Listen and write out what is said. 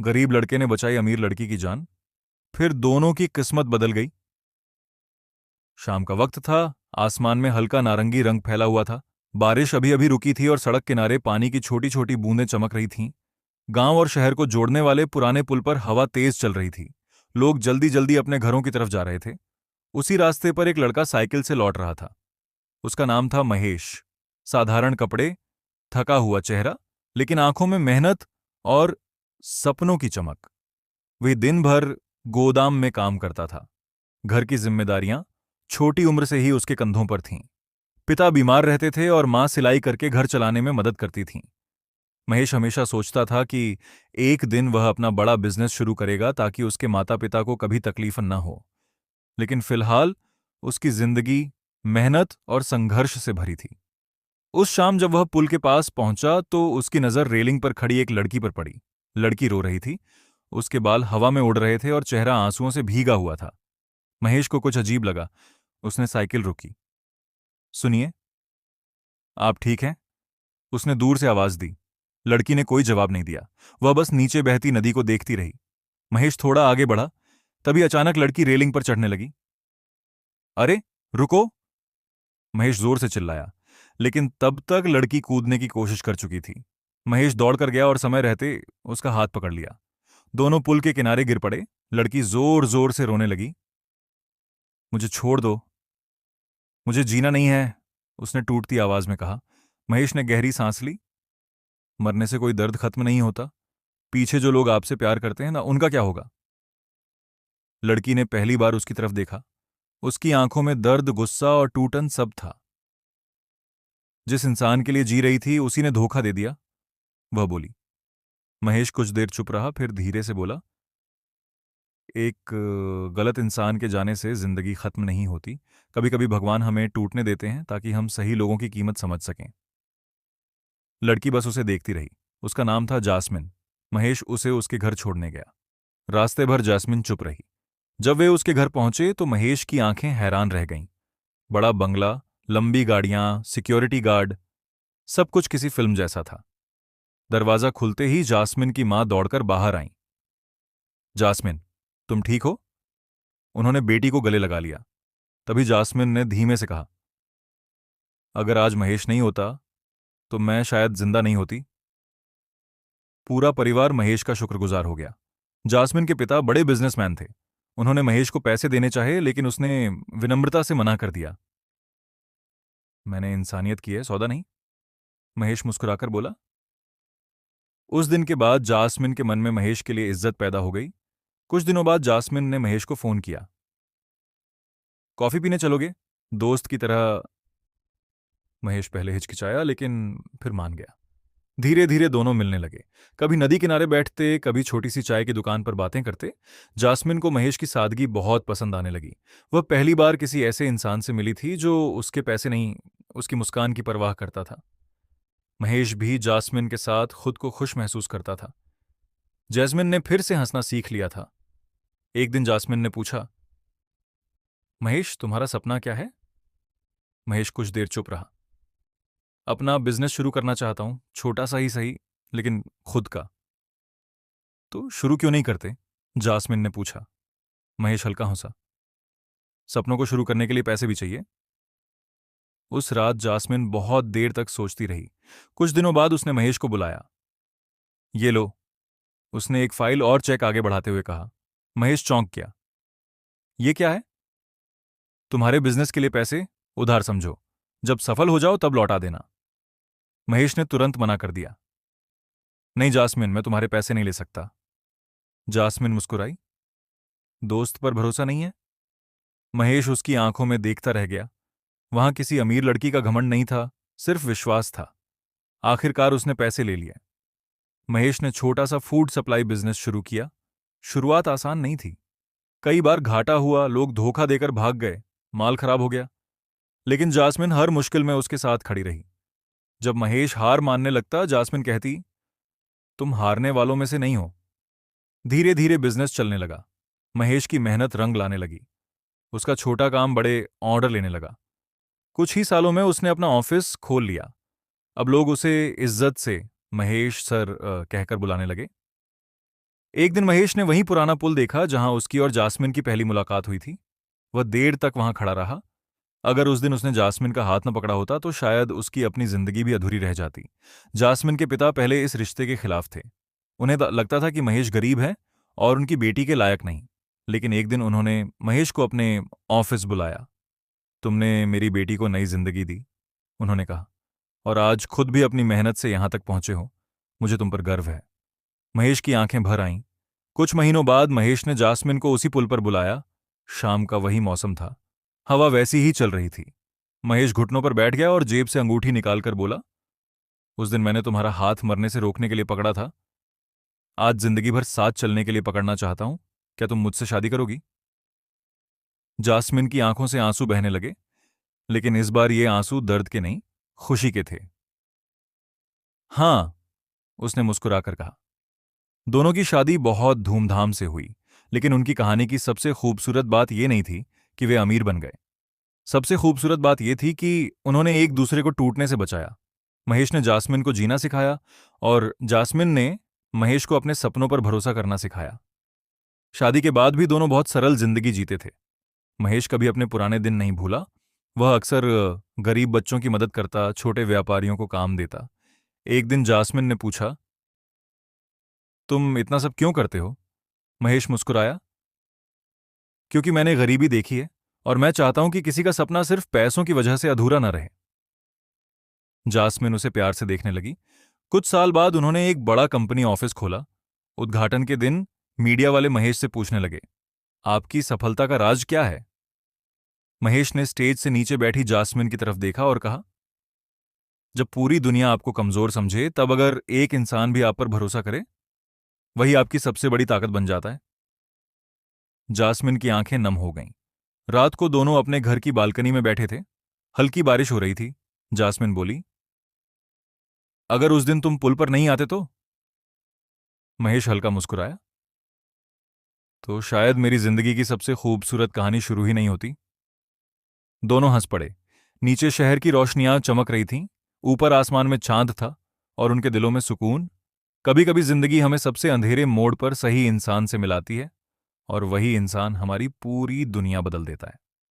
गरीब लड़के ने बचाई अमीर लड़की की जान। फिर दोनों की किस्मत बदल गई। शाम का वक्त था। आसमान में हल्का नारंगी रंग फैला हुआ था। बारिश अभी अभी रुकी थी और सड़क किनारे पानी की छोटी छोटी बूंदें चमक रही थीं। गांव और शहर को जोड़ने वाले पुराने पुल पर हवा तेज चल रही थी। लोग जल्दी जल्दी अपने घरों की तरफ जा रहे थे। उसी रास्ते पर एक लड़का साइकिल से लौट रहा था। उसका नाम था महेश। साधारण कपड़े, थका हुआ चेहरा, लेकिन आंखों में मेहनत और सपनों की चमक। वह दिन भर गोदाम में काम करता था। घर की जिम्मेदारियां छोटी उम्र से ही उसके कंधों पर थीं। पिता बीमार रहते थे और मां सिलाई करके घर चलाने में मदद करती थीं। महेश हमेशा सोचता था कि एक दिन वह अपना बड़ा बिजनेस शुरू करेगा ताकि उसके माता पिता को कभी तकलीफ न हो। लेकिन फिलहाल उसकी जिंदगी मेहनत और संघर्ष से भरी थी। उस शाम जब वह पुल के पास पहुंचा तो उसकी नजर रेलिंग पर खड़ी एक लड़की पर पड़ी। लड़की रो रही थी। उसके बाल हवा में उड़ रहे थे और चेहरा आंसुओं से भीगा हुआ था। महेश को कुछ अजीब लगा। उसने साइकिल रोकी। सुनिए, आप ठीक हैं? उसने दूर से आवाज दी। लड़की ने कोई जवाब नहीं दिया। वह बस नीचे बहती नदी को देखती रही। महेश थोड़ा आगे बढ़ा। तभी अचानक लड़की रेलिंग पर चढ़ने लगी। अरे, रुको! महेश जोर से चिल्लाया, लेकिन तब तक लड़की कूदने की कोशिश कर चुकी थी। महेश दौड़कर गया और समय रहते उसका हाथ पकड़ लिया। दोनों पुल के किनारे गिर पड़े। लड़की जोर जोर से रोने लगी। मुझे छोड़ दो, मुझे जीना नहीं है, उसने टूटती आवाज में कहा। महेश ने गहरी सांस ली। मरने से कोई दर्द खत्म नहीं होता। पीछे जो लोग आपसे प्यार करते हैं ना, उनका क्या होगा? लड़की ने पहली बार उसकी तरफ देखा। उसकी आंखों में दर्द, गुस्सा और टूटन सब था। जिस इंसान के लिए जी रही थी उसी ने धोखा दे दिया, वह बोली। महेश कुछ देर चुप रहा, फिर धीरे से बोला, एक गलत इंसान के जाने से जिंदगी खत्म नहीं होती। कभी कभी भगवान हमें टूटने देते हैं ताकि हम सही लोगों की कीमत समझ सकें। लड़की बस उसे देखती रही। उसका नाम था जास्मिन। महेश उसे उसके घर छोड़ने गया। रास्ते भर जास्मिन चुप रही। जब वे उसके घर पहुंचे तो महेश की आंखें हैरान रह गईं। बड़ा बंगला, लंबी गाड़ियां, सिक्योरिटी गार्ड, सब कुछ किसी फिल्म जैसा था। दरवाजा खुलते ही जास्मिन की मां दौड़कर बाहर आईं। जास्मिन, तुम ठीक हो? उन्होंने बेटी को गले लगा लिया। तभी जास्मिन ने धीमे से कहा, अगर आज महेश नहीं होता तो मैं शायद जिंदा नहीं होती। पूरा परिवार महेश का शुक्रगुजार हो गया। जास्मिन के पिता बड़े बिजनेसमैन थे। उन्होंने महेश को पैसे देने चाहे, लेकिन उसने विनम्रता से मना कर दिया। मैंने इंसानियत की है, सौदा नहीं, महेश मुस्कुराकर बोला। उस दिन के बाद जास्मिन के मन में महेश के लिए इज्जत पैदा हो गई। कुछ दिनों बाद जास्मिन ने महेश को फोन किया। कॉफी पीने चलोगे? दोस्त की तरह। महेश पहले हिचकिचाया, लेकिन फिर मान गया। धीरे धीरे दोनों मिलने लगे। कभी नदी किनारे बैठते, कभी छोटी सी चाय की दुकान पर बातें करते। जास्मिन को महेश की सादगी बहुत पसंद आने लगी। वह पहली बार किसी ऐसे इंसान से मिली थी जो उसके पैसे नहीं, उसकी मुस्कान की परवाह करता था। महेश भी जास्मिन के साथ खुद को खुश महसूस करता था। जैस्मिन ने फिर से हंसना सीख लिया था। एक दिन जास्मिन ने पूछा, महेश, तुम्हारा सपना क्या है? महेश कुछ देर चुप रहा। अपना बिजनेस शुरू करना चाहता हूं, छोटा सा ही सही, लेकिन खुद का। तो शुरू क्यों नहीं करते? जास्मिन ने पूछा। महेश हल्का हंसा। सपनों को शुरू करने के लिए पैसे भी चाहिए। उस रात जास्मिन बहुत देर तक सोचती रही। कुछ दिनों बाद उसने महेश को बुलाया। ये लो, उसने एक फाइल और चेक आगे बढ़ाते हुए कहा। महेश चौंक गया। ये क्या है? तुम्हारे बिजनेस के लिए पैसे, उधार समझो। जब सफल हो जाओ तब लौटा देना। महेश ने तुरंत मना कर दिया। नहीं जास्मिन, मैं तुम्हारे पैसे नहीं ले सकता। जास्मिन मुस्कुराई। दोस्त पर भरोसा नहीं है? महेश उसकी आंखों में देखता रह गया। वहां किसी अमीर लड़की का घमंड नहीं था, सिर्फ विश्वास था। आखिरकार उसने पैसे ले लिए। महेश ने छोटा सा फूड सप्लाई बिजनेस शुरू किया। शुरुआत आसान नहीं थी। कई बार घाटा हुआ, लोग धोखा देकर भाग गए, माल खराब हो गया। लेकिन जास्मिन हर मुश्किल में उसके साथ खड़ी रही। जब महेश हार मानने लगता, जास्मिन कहती, तुम हारने वालों में से नहीं हो। धीरे धीरे बिजनेस चलने लगा। महेश की मेहनत रंग लाने लगी। उसका छोटा काम बड़े ऑर्डर लेने लगा। कुछ ही सालों में उसने अपना ऑफिस खोल लिया। अब लोग उसे इज्जत से महेश सर कहकर बुलाने लगे। एक दिन महेश ने वही पुराना पुल देखा जहां उसकी और जास्मिन की पहली मुलाकात हुई थी। वह देर तक वहां खड़ा रहा। अगर उस दिन उसने जास्मिन का हाथ न पकड़ा होता तो शायद उसकी अपनी जिंदगी भी अधूरी रह जाती। जास्मिन के पिता पहले इस रिश्ते के खिलाफ थे। उन्हें लगता था कि महेश गरीब है और उनकी बेटी के लायक नहीं। लेकिन एक दिन उन्होंने महेश को अपने ऑफिस बुलाया। तुमने मेरी बेटी को नई जिंदगी दी, उन्होंने कहा, और आज खुद भी अपनी मेहनत से यहां तक पहुंचे हो। मुझे तुम पर गर्व है। महेश की आंखें भर आईं। कुछ महीनों बाद महेश ने जास्मिन को उसी पुल पर बुलाया। शाम का वही मौसम था। हवा वैसी ही चल रही थी। महेश घुटनों पर बैठ गया और जेब से अंगूठी निकालकर बोला, उस दिन मैंने तुम्हारा हाथ मरने से रोकने के लिए पकड़ा था। आज जिंदगी भर साथ चलने के लिए पकड़ना चाहता हूं। क्या तुम मुझसे शादी करोगी? जास्मिन की आंखों से आंसू बहने लगे, लेकिन इस बार ये आंसू दर्द के नहीं, खुशी के थे। हां, उसने मुस्कुराकर कहा। दोनों की शादी बहुत धूमधाम से हुई, लेकिन उनकी कहानी की सबसे खूबसूरत बात यह नहीं थी कि वे अमीर बन गए। सबसे खूबसूरत बात यह थी कि उन्होंने एक दूसरे को टूटने से बचाया। महेश ने जास्मिन को जीना सिखाया और जास्मिन ने महेश को अपने सपनों पर भरोसा करना सिखाया। शादी के बाद भी दोनों बहुत सरल जिंदगी जीते थे। महेश कभी अपने पुराने दिन नहीं भूला। वह अक्सर गरीब बच्चों की मदद करता, छोटे व्यापारियों को काम देता। एक दिन जास्मिन ने पूछा, तुम इतना सब क्यों करते हो? महेश मुस्कुराया, क्योंकि मैंने गरीबी देखी है और मैं चाहता हूं कि किसी का सपना सिर्फ पैसों की वजह से अधूरा न रहे। जास्मिन उसे प्यार से देखने लगी। कुछ साल बाद उन्होंने एक बड़ा कंपनी ऑफिस खोला। उद्घाटन के दिन मीडिया वाले महेश से पूछने लगे, आपकी सफलता का राज क्या है? महेश ने स्टेज से नीचे बैठी जास्मिन की तरफ देखा और कहा, जब पूरी दुनिया आपको कमजोर समझे, तब अगर एक इंसान भी आप पर भरोसा करे, वही आपकी सबसे बड़ी ताकत बन जाता है। जास्मिन की आंखें नम हो गईं। रात को दोनों अपने घर की बालकनी में बैठे थे। हल्की बारिश हो रही थी। जास्मिन बोली, अगर उस दिन तुम पुल पर नहीं आते तो? महेश हल्का मुस्कुराया, तो शायद मेरी जिंदगी की सबसे खूबसूरत कहानी शुरू ही नहीं होती। दोनों हंस पड़े। नीचे शहर की रोशनियां चमक रही थीं, ऊपर आसमान में चांद था और उनके दिलों में सुकून। कभी कभी जिंदगी हमें सबसे अंधेरे मोड़ पर सही इंसान से मिलाती है और वही इंसान हमारी पूरी दुनिया बदल देता है।